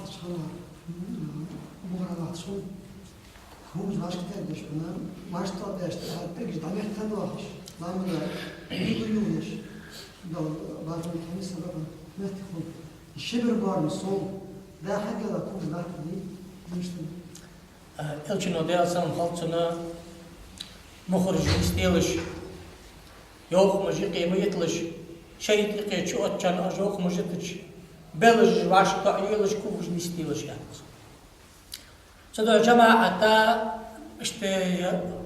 sana bu arada son Hús vasktérdes, nem? Mástadest, hát meg is damekten vas. Lámra, igújús. Da várom kemiszabban, mert hogy Siberbarn szól, de hát a kúz látni, nincs. Elçino deyalsan halçına muhrucu isteyiliş, yok mucu kıymetliş, şeyt iqeçi otçan ajok mucitiç, belij vaşta iyiliş kúz isteyiliş yapmış. Sonra cemaata işte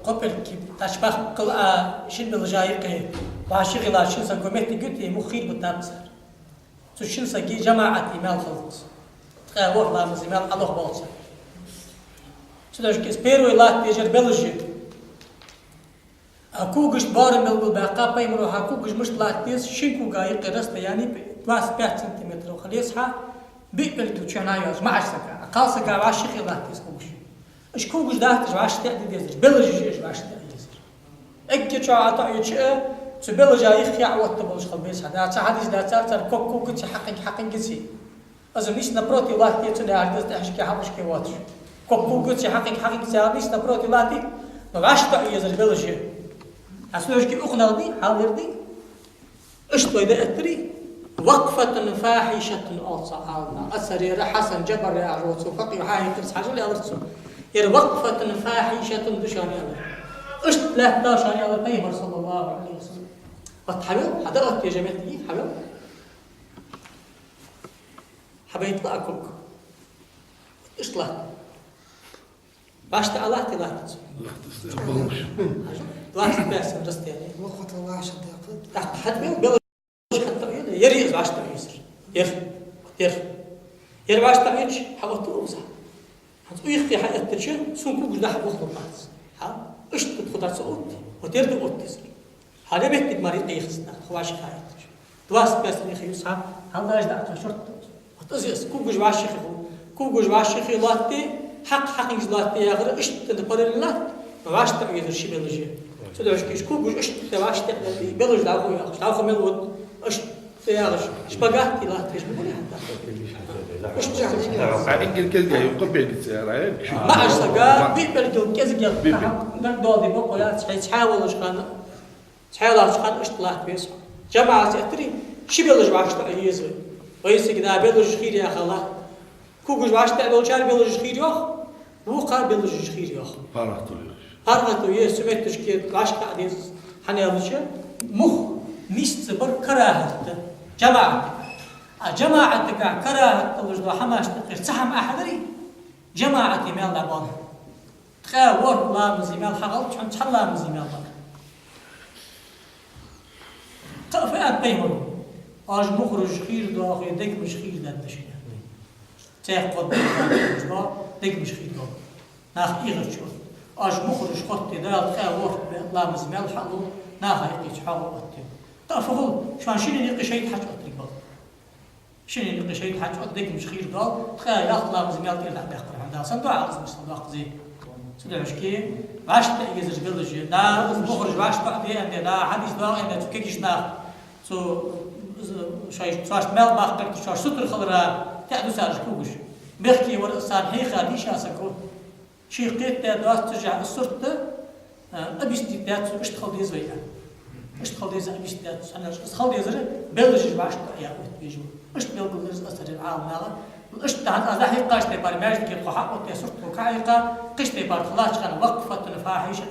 kopel ki taşbah kıla şimdi lajayık başı gilaşın sa kometi gütü muhir bu tabsar. Tuşin sa ki cemaat imal khalqs. Tqawahlarımız imal Allah bolsa. Sonra ki spero ilat tejer belji. Aku gust barın belbul baqa paymro aku gust müştlat tes şinku gayık rasta yani 5 cm خليصها بيقبل تشنايوز ما عشتك قالسك عاشق الله تسكوش اش كوغش دات واش تادي ديزر بلج واش تادي ديزر اكي تشاطا يتش تبلج يخيع وتبلج خبيس هذا حديث ذات تر كوكو كنت حقن كسي ازميس نبروتي الله تيتن عرض تحشكي حبشكي واتش كوكو كنت حقن سيابيس نبروتي الله تي واش تادي ديزر بلج اسلوشكي اخنادي حاضردي اش تويدا اتري وقفة فاحشة أصعالنا أسرير حسن جبر يا عروسو فقي وحاي ترس حاجة اللي أرسو ير وقفة فاحشة دشاني الله إشت لا داشاني الله بيمر صلى الله عليه وسلم وتحبل حضرت يا جماعتي حبل حبيت لأكوك إشت لا باشت الله تلا تسو الله تباسم رست يعني وقت الله عشان تحت حد بيل يريز باش تعيسر ير باش تعيش حوت روزا حتى يختي حياتك سون كوج ده حوت روز ها ايش تدخل صوت وترد اوتس هذا بيت مريض يخسنا خواش خايت دواس بس اللي خيوسها هذا ايش ده شرط وتزيس كوج باش خو كوج باش خيلاتي حق يزلاتي يا غير ايش تدبر الله باش تعيش شي بلجي تدوش كيش كوج ايش باش تعمل بلج ده خويا خاص ملود ايش تيارش شبقاتي لا تيش بقولي حتى إنجل كذا يقبل السيارة ما أشتغل بيبرجل كذا نقدر بقول لا تحاول أشخان تحاول أشخان اشتغلت بيس جماعة أتري شبيلج واشتا يزوي ويسي كذا بيلج خير يا خلا كوجش واشتا بيلجار بيلج خير يخ وقا بيلج خير يخ هرمتو يسمعت تشكيل واشتا عديس حنيالش مخ ميستبر كراهة جماعة كراهة تلجدو حماش تقير سحم أحدري جماعة ميال لبان تخاور لا مزيمال حغل تحن تحلا مزيمال بان تقفئات بيهن آج مخرج خير داخل دك مش خير داد دشينا تاقود دك مش خير داخل ناخ إيغر شو آج مخرج خط دال تخاور لا مزيمال حغل ناخ إيغر حغل أتيو تأفضل شوان شيني نيقي شيء حاج أطريق بال شيني نيقي شيء حاج أطريق مش خير قال تخيل يخطلا مزميال تير لحب يخطر عندها صندوع عرض مش صندوع قزي صندوع مشكي باش تأيز بلج دا مخرج باش تقضي عندي دا حديث دا عندي تكيكش دا سو شاش تواش مال باقر تواش ستر خضرا تأدو سارج كوبش بيحكي ورقصان حيخا ديش أسكو شي قيت دا ترجع الصرت أبيستي دا اشتخل دي زويا اشتغل ديزا أبيستات أنا اشتغل ديزا بلجش باش يا بيجو اشتغل ديزا أثر العالم نالا اشتغل هذا هي قاش تبار ماجد كي قحق وتيسرت وكايقة قش تبار خلاص كان وقفة فاحشة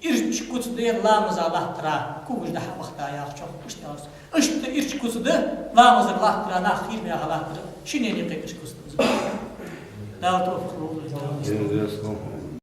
إرش كوت دير لا مزالة ترى كوش ده وقتها يا أخي اشتغل إرش كوت ده لا مزالة ترى ناخير يا غلط شنو يعني قيش كوت لا توفق